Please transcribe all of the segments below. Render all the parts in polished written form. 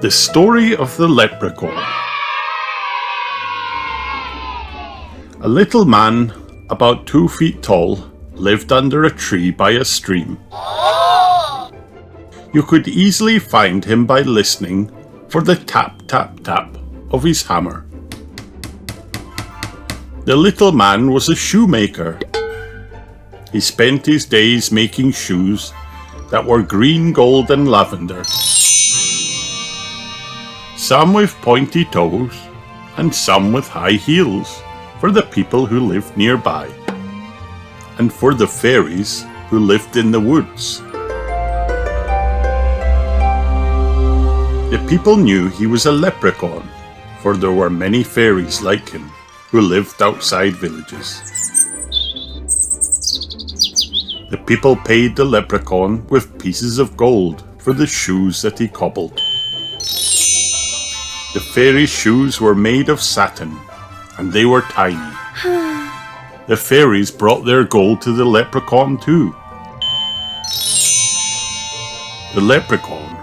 The Story of the Leprechaun. A little man, about 2 feet tall, lived under a tree by a stream. You could easily find him by listening for the tap, tap, tap of his hammer. The little man was a shoemaker. He spent his days making shoes that were green, gold, and lavender. Some with pointy toes, and some with high heels, for the people who lived nearby, and for the fairies who lived in the woods. The people knew he was a leprechaun, for there were many fairies like him who lived outside villages. The people paid the leprechaun with pieces of gold for the shoes that he cobbled. The fairies' shoes were made of satin, and they were tiny. The fairies brought their gold to the leprechaun too. The leprechaun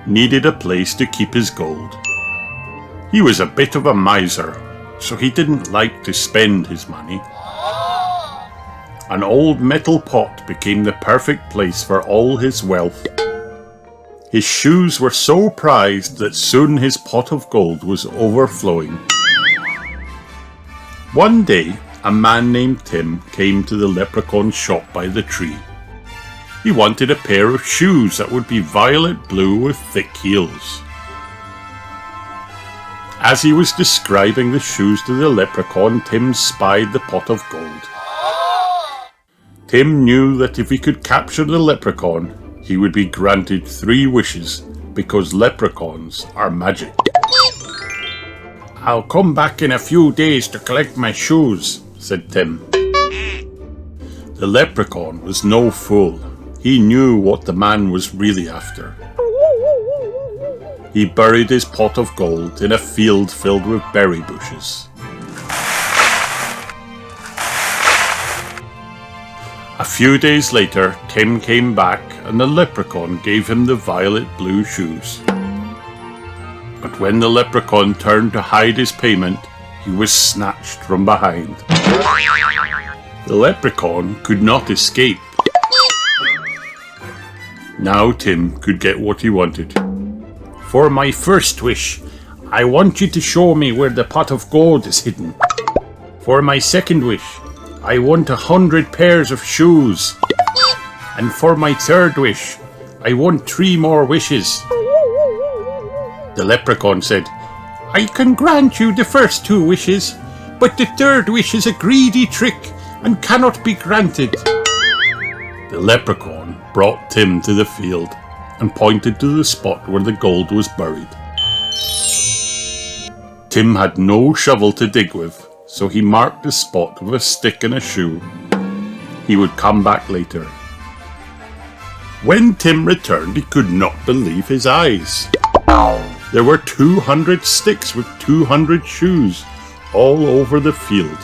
needed a place to keep his gold. He was a bit of a miser, so he didn't like to spend his money. An old metal pot became the perfect place for all his wealth. His shoes were so prized that soon his pot of gold was overflowing. One day, a man named Tim came to the leprechaun's shop by the tree. He wanted a pair of shoes that would be violet blue with thick heels. As he was describing the shoes to the leprechaun, Tim spied the pot of gold. Tim knew that if he could capture the leprechaun, he would be granted 3 wishes, because leprechauns are magic. "I'll come back in a few days to collect my shoes," said Tim. The leprechaun was no fool. He knew what the man was really after. He buried his pot of gold in a field filled with berry bushes. A few days later, Tim came back and the leprechaun gave him the violet blue shoes. But when the leprechaun turned to hide his payment, he was snatched from behind. The leprechaun could not escape. Now Tim could get what he wanted. "For my first wish, I want you to show me where the pot of gold is hidden. For my second wish, I want 100 pairs of shoes. And for my third wish, I want 3 more wishes." The leprechaun said, "I can grant you the first 2 wishes, but the third wish is a greedy trick and cannot be granted." The leprechaun brought Tim to the field and pointed to the spot where the gold was buried. Tim had no shovel to dig with, so he marked the spot with a stick and a shoe. He would come back later. When Tim returned, he could not believe his eyes. There were 200 sticks with 200 shoes all over the field.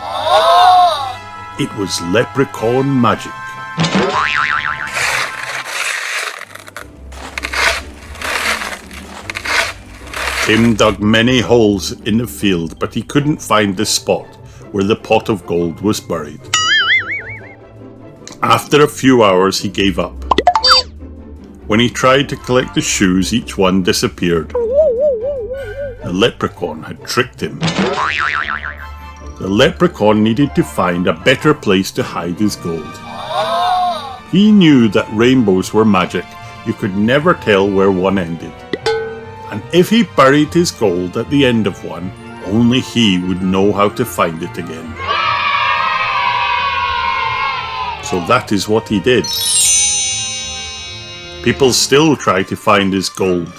It was leprechaun magic. Tim dug many holes in the field, but he couldn't find the spot where the pot of gold was buried. After a few hours, he gave up. When he tried to collect the shoes, each one disappeared. The leprechaun had tricked him. The leprechaun needed to find a better place to hide his gold. He knew that rainbows were magic. You could never tell where one ended. And if he buried his gold at the end of one, only he would know how to find it again. So that is what he did. People still try to find his gold,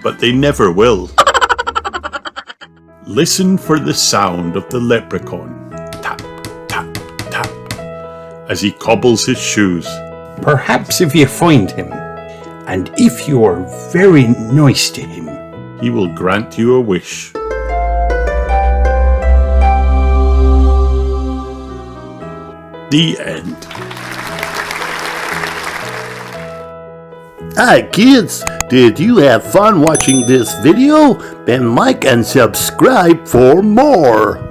but they never will. Listen for the sound of the leprechaun, tap, tap, tap, as he cobbles his shoes. Perhaps if you find him, and if you are very nice to him, he will grant you a wish. The end. Hi kids, Did you have fun watching this video? Then like and subscribe for more.